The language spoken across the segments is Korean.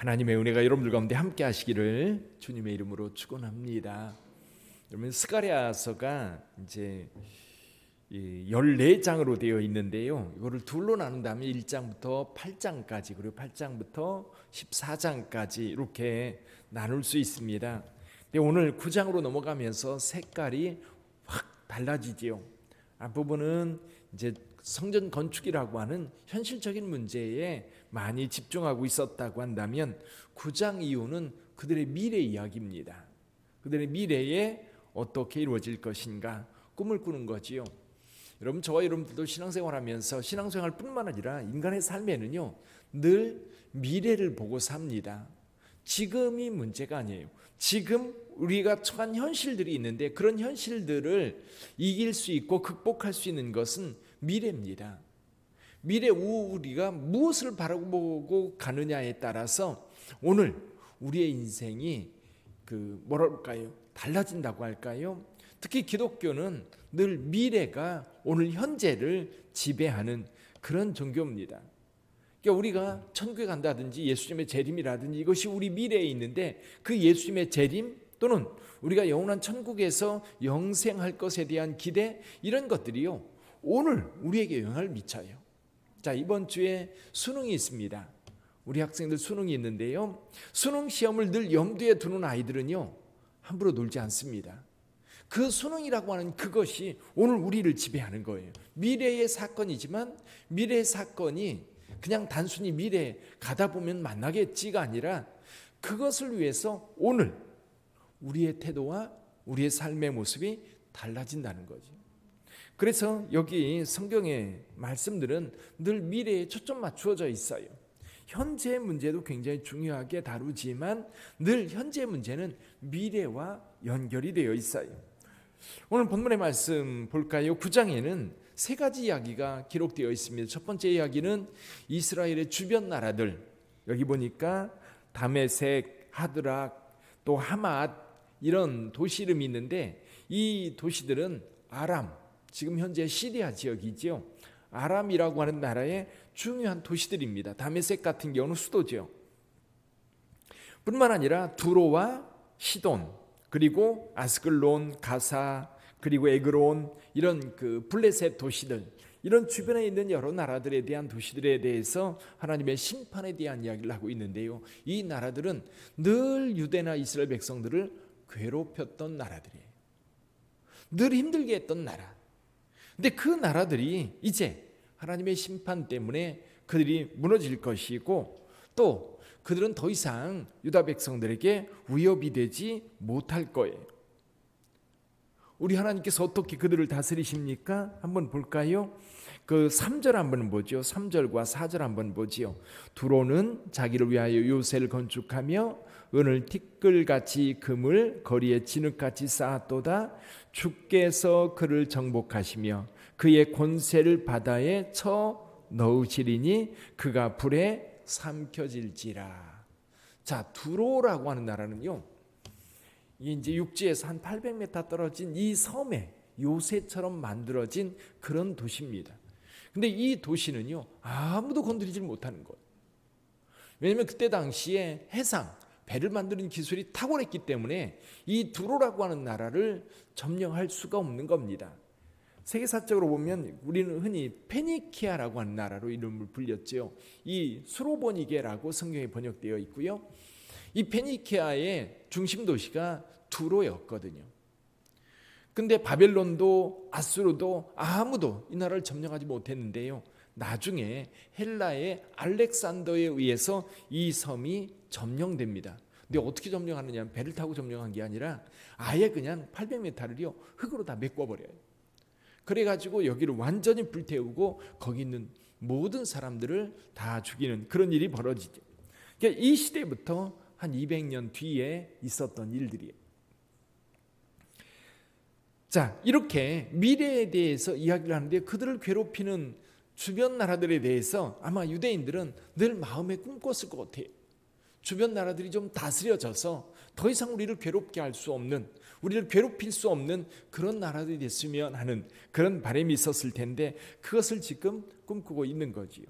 하나님의 은혜가 여러분들 가운데 함께 하시기를 주님의 이름으로 축원합니다. 여러분 스가랴서가 이제 14장으로 되어 있는데요. 이거를 둘로 나눈다면 1장부터 8장까지 그리고 8장부터 14장까지 이렇게 나눌 수 있습니다. 근데 오늘 9장으로 넘어가면서 색깔이 확 달라지지요. 앞부분은 이제 성전 건축이라고 하는 현실적인 문제에 많이 집중하고 있었다고 한다면 9장 이후는 그들의 미래 이야기입니다. 그들의 미래에 어떻게 이루어질 것인가 꿈을 꾸는 거지요. 여러분 저와 여러분들도 신앙생활하면서 신앙생활뿐만 아니라 인간의 삶에는요 늘 미래를 보고 삽니다. 지금이 문제가 아니에요. 지금 우리가 처한 현실들이 있는데 그런 현실들을 이길 수 있고 극복할 수 있는 것은 미래입니다. 미래 우리가 무엇을 바라보고 가느냐에 따라서 오늘 우리의 인생이 뭐랄까요? 달라진다고 할까요? 특히 기독교는 늘 미래가 오늘 현재를 지배하는 그런 종교입니다. 그러니까 우리가 천국에 간다든지 예수님의 재림이라든지 이것이 우리 미래에 있는데 그 예수님의 재림 또는 우리가 영원한 천국에서 영생할 것에 대한 기대 이런 것들이요 오늘 우리에게 영향을 미쳐요. 자, 이번 주에 수능이 있습니다. 우리 학생들 수능이 있는데요. 수능 시험을 늘 염두에 두는 아이들은요. 함부로 놀지 않습니다. 그 수능이라고 하는 그것이 오늘 우리를 지배하는 거예요. 미래의 사건이지만 미래의 사건이 그냥 단순히 미래에 가다 보면 만나겠지가 아니라 그것을 위해서 오늘 우리의 태도와 우리의 삶의 모습이 달라진다는 거죠. 그래서 여기 성경의 말씀들은 늘 미래에 초점 맞추어져 있어요. 현재의 문제도 굉장히 중요하게 다루지만 늘 현재의 문제는 미래와 연결이 되어 있어요. 오늘 본문의 말씀 볼까요? 9장에는 세 가지 이야기가 기록되어 있습니다. 첫 번째 이야기는 이스라엘의 주변 나라들, 여기 보니까 다메섹, 하드락, 또 하맛 이런 도시 이름이 있는데 이 도시들은 아람, 지금 현재 시리아 지역이지요. 아람이라고 하는 나라의 중요한 도시들입니다. 다메섹 같은 경우는 수도죠. 뿐만 아니라 두로와 시돈, 그리고 아스글론, 가사, 그리고 에그론 이런 블레셋 도시들, 이런 주변에 있는 여러 나라들에 대한 도시들에 대해서 하나님의 심판에 대한 이야기를 하고 있는데요. 이 나라들은 늘 유대나 이스라엘 백성들을 괴롭혔던 나라들이에요. 늘 힘들게 했던 나라. 근데 그 나라들이 이제 하나님의 심판 때문에 그들이 무너질 것이고 또 그들은 더 이상 유다 백성들에게 위협이 되지 못할 거예요. 우리 하나님께서 어떻게 그들을 다스리십니까? 한번 볼까요? 3절 한번 보죠. 3절과 4절 한번 보지요. 두로는 자기를 위하여 요새를 건축하며 은을 티끌같이 금을 거리에 진흙같이 쌓았도다. 주께서 그를 정복하시며 그의 권세를 바다에 쳐 넣으시리니 그가 불에 삼켜질지라. 자, 두로라고 하는 나라는요. 이제 육지에서 한 800m 떨어진 이 섬에 요새처럼 만들어진 그런 도시입니다. 근데 이 도시는요. 아무도 건드리지 못하는 거예요. 왜냐하면 그때 당시에 해상, 배를 만드는 기술이 탁월했기 때문에 이 두로라고 하는 나라를 점령할 수가 없는 겁니다. 세계사적으로 보면 우리는 흔히 페니키아라고 하는 나라로 이름을 불렸죠. 이 수로보니게라고 성경에 번역되어 있고요. 이 페니키아의 중심 도시가 두로였거든요. 근데 바벨론도 아수르도 아무도 이 나라를 점령하지 못했는데요. 나중에 헬라의 알렉산더에 의해서 이 섬이 점령됩니다. 근데 어떻게 점령하느냐? 배를 타고 점령한 게 아니라 아예 그냥 800m를요 흙으로 다 메꿔버려요. 그래가지고 여기를 완전히 불태우고 거기 있는 모든 사람들을 다 죽이는 그런 일이 벌어지죠. 그러니까 이 시대부터 한 200년 뒤에 있었던 일들이에요. 자, 이렇게 미래에 대해서 이야기를 하는데 그들을 괴롭히는 주변 나라들에 대해서 아마 유대인들은 늘 마음에 꿈꿨을 것 같아요. 주변 나라들이 좀 다스려져서 더 이상 우리를 괴롭게 할 수 없는, 우리를 괴롭힐 수 없는 그런 나라들이 됐으면 하는 그런 바람이 있었을 텐데 그것을 지금 꿈꾸고 있는 거지요.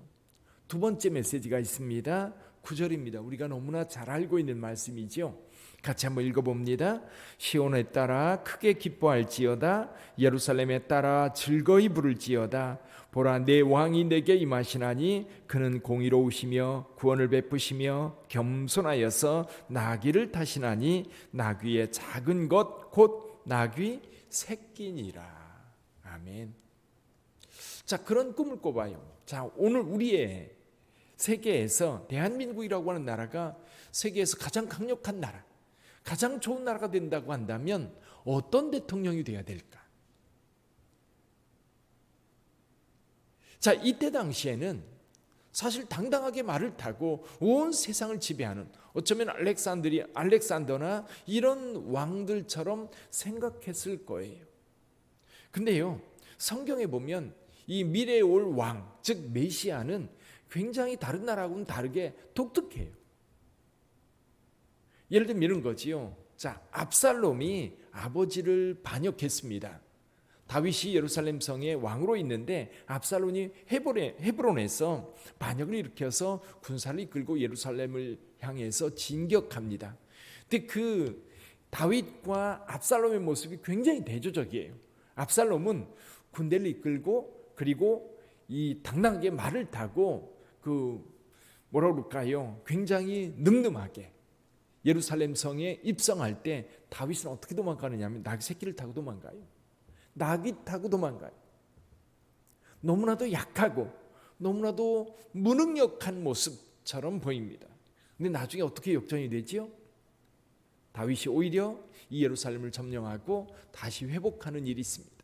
두 번째 메시지가 있습니다. 9절입니다. 우리가 너무나 잘 알고 있는 말씀이죠. 같이 한번 읽어봅니다. 시온에 따라 크게 기뻐할지어다. 예루살렘에 따라 즐거이 부를지어다. 보라, 내 왕이 내게 임하시나니 그는 공의로우시며 구원을 베푸시며 겸손하여서 나귀를 타시나니 나귀의 작은 것 곧 나귀 새끼니라. 아멘. 자, 그런 꿈을 꿔봐요. 자, 오늘 우리의 세계에서 대한민국이라고 하는 나라가 세계에서 가장 강력한 나라, 가장 좋은 나라가 된다고 한다면 어떤 대통령이 돼야 될까? 자, 이때 당시에는 사실 당당하게 말을 타고 온 세상을 지배하는, 어쩌면 알렉산더나 이런 왕들처럼 생각했을 거예요. 근데요, 성경에 보면 이 미래에 올 왕, 즉 메시아는 굉장히 다른 나라하고는 다르게 독특해요. 예를 들면 이런 거지요. 자, 압살롬이 아버지를 반역했습니다. 다윗이 예루살렘 성에 왕으로 있는데 압살롬이 헤브론에서 반역을 일으켜서 군사를 이끌고 예루살렘을 향해서 진격합니다. 근데 그 다윗과 압살롬의 모습이 굉장히 대조적이에요. 압살롬은 군대를 이끌고 그리고 이 당당하게 말을 타고 뭐라 그럴까요? 굉장히 늠름하게 예루살렘 성에 입성할 때 다윗은 어떻게 도망가느냐면 나귀 새끼를 타고 도망가요. 나귀 타고 도망가요. 너무나도 약하고 너무나도 무능력한 모습처럼 보입니다. 근데 나중에 어떻게 역전이 되지요? 다윗이 오히려 이 예루살렘을 점령하고 다시 회복하는 일이 있습니다.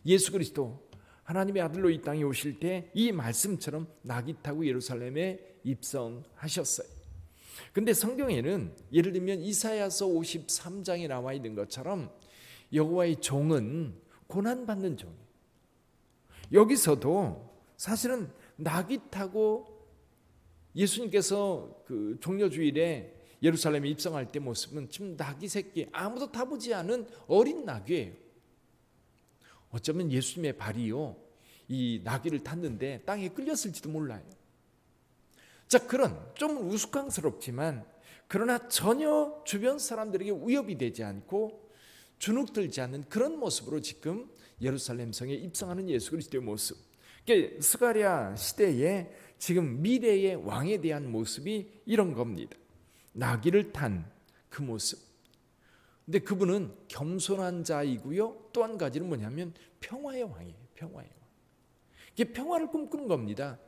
예수 그리스도 하나님의 아들로 이 땅에 오실 때 이 말씀처럼 나귀 타고 예루살렘에 입성하셨어요. 근데 성경에는 예를 들면 이사야서 53장에 나와 있는 것처럼 여호와의 종은 고난받는 종이에요. 여기서도 사실은 나귀 타고 예수님께서 그 종려주일에 예루살렘에 입성할 때 모습은 지금 나귀 새끼, 아무도 타보지 않은 어린 나귀예요. 어쩌면 예수님의 발이요, 이 나귀를 탔는데 땅에 끌렸을지도 몰라요. 자, 그런 좀 우스꽝스럽지만 그러나 전혀 주변 사람들에게 위협이 되지 않고 주눅들지 않는 그런 모습으로 지금 예루살렘 성에 입성하는 예수 그리스도의 모습. 그러니까 스가랴 시대에 지금 미래의 왕에 대한 모습이 이런 겁니다. 나귀를 탄 그 모습. 근데 그분은 겸손한 자이고요. 또 한 가지는 뭐냐면 평화의 왕이에요. 평화의 왕. 이게 평화를 꿈꾸는 겁니다.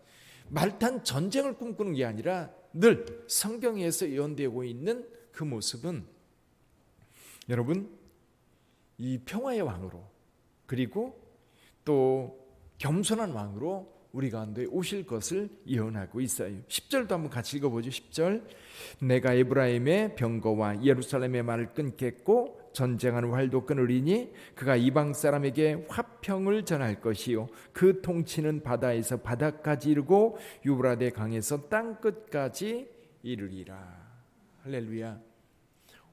말탄 전쟁을 꿈꾸는 게 아니라 늘 성경에서 예언되고 있는 그 모습은 여러분 이 평화의 왕으로 그리고 또 겸손한 왕으로 우리 가운데 오실 것을 예언하고 있어요. 10절도 한번 같이 읽어보죠. 10절 내가 에브라임의 병거와 예루살렘의 말을 끊겠고 전쟁하는 활도 끊으리니 그가 이방 사람에게 화평을 전할 것이요 그 통치는 바다에서 바다까지 이르고 유브라데 강에서 땅끝까지 이르리라. 할렐루야.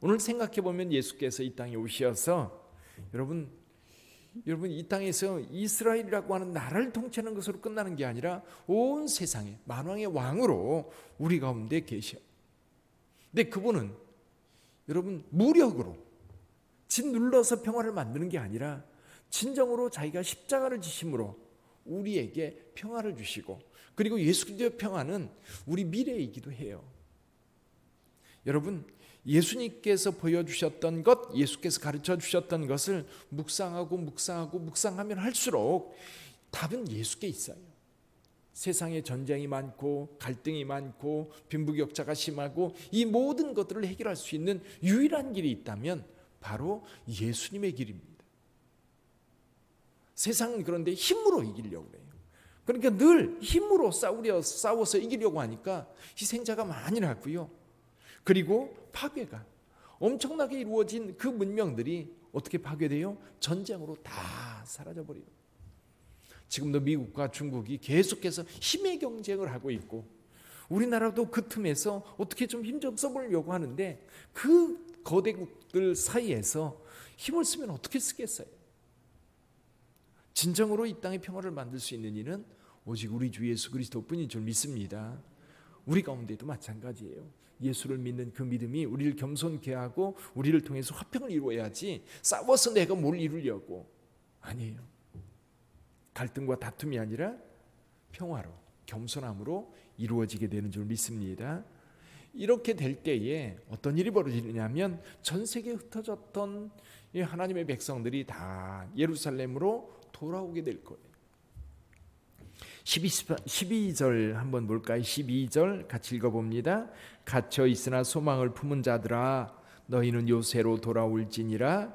오늘 생각해 보면 예수께서 이 땅에 오셔서 여러분 이 땅에서 이스라엘이라고 하는 나라를 통치하는 것으로 끝나는 게 아니라 온 세상에 만왕의 왕으로 우리 가운데 계셔. 근데 그분은 여러분 무력으로 짓눌러서 평화를 만드는 게 아니라 진정으로 자기가 십자가를 지심으로 우리에게 평화를 주시고 그리고 예수 그리스도의 평화는 우리 미래이기도 해요. 여러분 예수님께서 보여주셨던 것, 예수께서 가르쳐 주셨던 것을 묵상하면 할수록 답은 예수께 있어요. 세상에 전쟁이 많고 갈등이 많고 빈부격차가 심하고 이 모든 것들을 해결할 수 있는 유일한 길이 있다면 바로 예수님의 길입니다. 세상은 그런데 힘으로 이기려고 해요. 그러니까 늘 힘으로 싸워서 이기려고 하니까 희생자가 많이 나고요. 그리고 파괴가 엄청나게 이루어진 그 문명들이 어떻게 파괴돼요? 전쟁으로 다 사라져버려요. 지금도 미국과 중국이 계속해서 힘의 경쟁을 하고 있고 우리나라도 그 틈에서 어떻게 좀 힘 좀 써보려고 하는데 그 거대국들 사이에서 힘을 쓰면 어떻게 쓰겠어요? 진정으로 이 땅의 평화를 만들 수 있는 이는 오직 우리 주 예수 그리스도뿐인 줄 믿습니다. 우리 가운데도 마찬가지예요. 예수를 믿는 그 믿음이 우리를 겸손케 하고 우리를 통해서 화평을 이루어야지 싸워서 내가 뭘 이루려고. 아니에요. 갈등과 다툼이 아니라 평화로, 겸손함으로 이루어지게 되는 줄 믿습니다. 이렇게 될 때에 어떤 일이 벌어지느냐면 전 세계에 흩어졌던 이 하나님의 백성들이 다 예루살렘으로 돌아오게 될 거예요. 12절 한번 볼까요? 12절 같이 읽어봅니다. 갇혀 있으나 소망을 품은 자들아 너희는 요새로 돌아올지니라.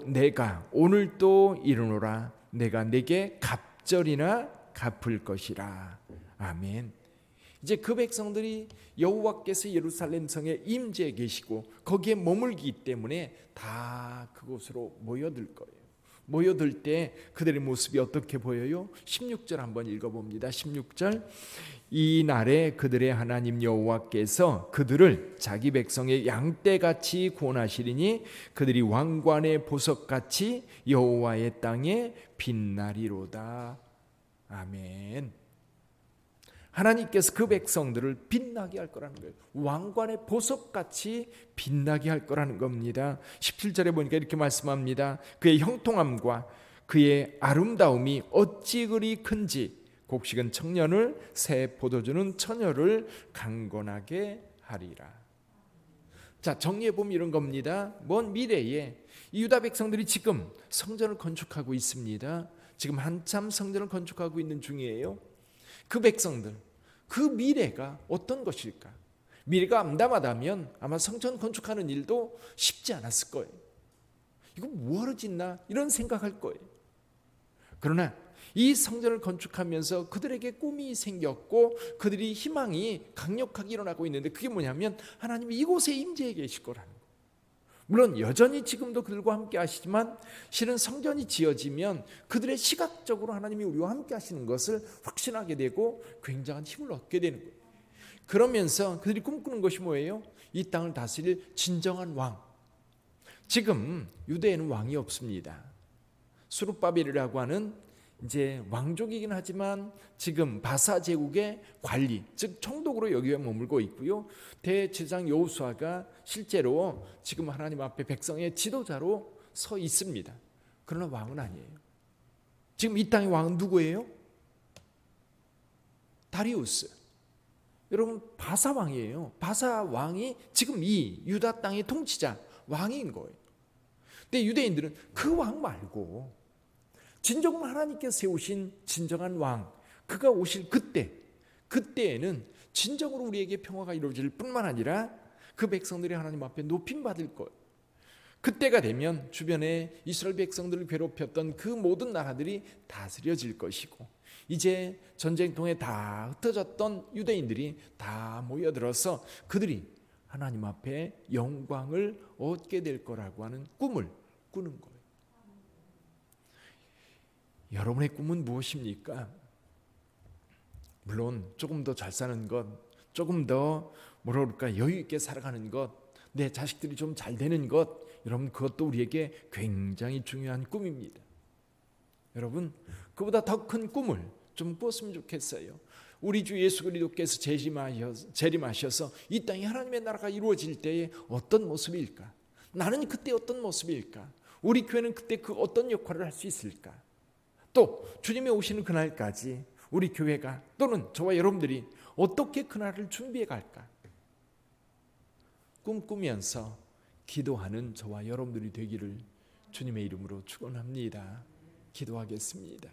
내가 오늘 또 이르노라. 내가 내게 갑절이나 갚을 것이라. 아멘. 이제 그 백성들이 여호와께서 예루살렘 성에 임재해 계시고 거기에 머물기 때문에 다 그곳으로 모여들 거예요. 모여들 때 그들의 모습이 어떻게 보여요? 16절 한번 읽어봅니다. 16절 이 날에 그들의 하나님 여호와께서 그들을 자기 백성의 양떼같이 구원하시리니 그들이 왕관의 보석같이 여호와의 땅에 빛나리로다. 아멘. 하나님께서 그 백성들을 빛나게 할 거라는 거예요. 왕관의 보석같이 빛나게 할 거라는 겁니다. 17절에 보니까 이렇게 말씀합니다. 그의 형통함과 그의 아름다움이 어찌 그리 큰지 곡식은 청년을 새 포도주는 처녀를 강건하게 하리라. 자, 정리해 보면 이런 겁니다. 먼 미래에 이 유다 백성들이 지금 성전을 건축하고 있습니다. 지금 한참 성전을 건축하고 있는 중이에요. 그 백성들, 그 미래가 어떤 것일까? 미래가 암담하다면 아마 성전 건축하는 일도 쉽지 않았을 거예요. 이거 뭐하러 짓나? 이런 생각할 거예요. 그러나 이 성전을 건축하면서 그들에게 꿈이 생겼고 그들이 희망이 강력하게 일어나고 있는데 그게 뭐냐면 하나님이 이곳에 임재해 계실 거라는 거예요. 물론 여전히 지금도 그들과 함께 하시지만 실은 성전이 지어지면 그들의 시각적으로 하나님이 우리와 함께 하시는 것을 확신하게 되고 굉장한 힘을 얻게 되는 거예요. 그러면서 그들이 꿈꾸는 것이 뭐예요? 이 땅을 다스릴 진정한 왕. 지금 유대에는 왕이 없습니다. 수룹바벨이라고 하는 이제 왕족이긴 하지만 지금 바사 제국의 관리, 즉 총독으로 여기에 머물고 있고요. 대제사장 여호수아가 실제로 지금 하나님 앞에 백성의 지도자로 서 있습니다. 그러나 왕은 아니에요. 지금 이 땅의 왕은 누구예요? 다리우스. 여러분 바사 왕이에요. 바사 왕이 지금 이 유다 땅의 통치자 왕인 거예요. 근데 유대인들은 그 왕 말고 진정으로 하나님께서 세우신 진정한 왕, 그가 오실 그때에는 진정으로 우리에게 평화가 이루어질 뿐만 아니라 그 백성들이 하나님 앞에 높임받을 거예요. 그때가 되면 주변에 이스라엘 백성들을 괴롭혔던 그 모든 나라들이 다스려질 것이고 이제 전쟁통에 다 흩어졌던 유대인들이 다 모여들어서 그들이 하나님 앞에 영광을 얻게 될 거라고 하는 꿈을 꾸는 거예요. 여러분의 꿈은 무엇입니까? 물론 조금 더 잘 사는 것, 조금 더 여유 있게 살아가는 것, 내 자식들이 좀 잘 되는 것, 여러분 그것도 우리에게 굉장히 중요한 꿈입니다. 여러분 그보다 더 큰 꿈을 좀 꾸었으면 좋겠어요. 우리 주 예수 그리스도께서 재림하셔서 이 땅에 하나님의 나라가 이루어질 때에 어떤 모습일까? 나는 그때 어떤 모습일까? 우리 교회는 그때 그 어떤 역할을 할 수 있을까? 또 주님이 오시는 그날까지 우리 교회가 또는 저와 여러분들이 어떻게 그날을 준비해 갈까? 꿈꾸면서 기도하는 저와 여러분들이 되기를 주님의 이름으로 축원합니다. 기도하겠습니다.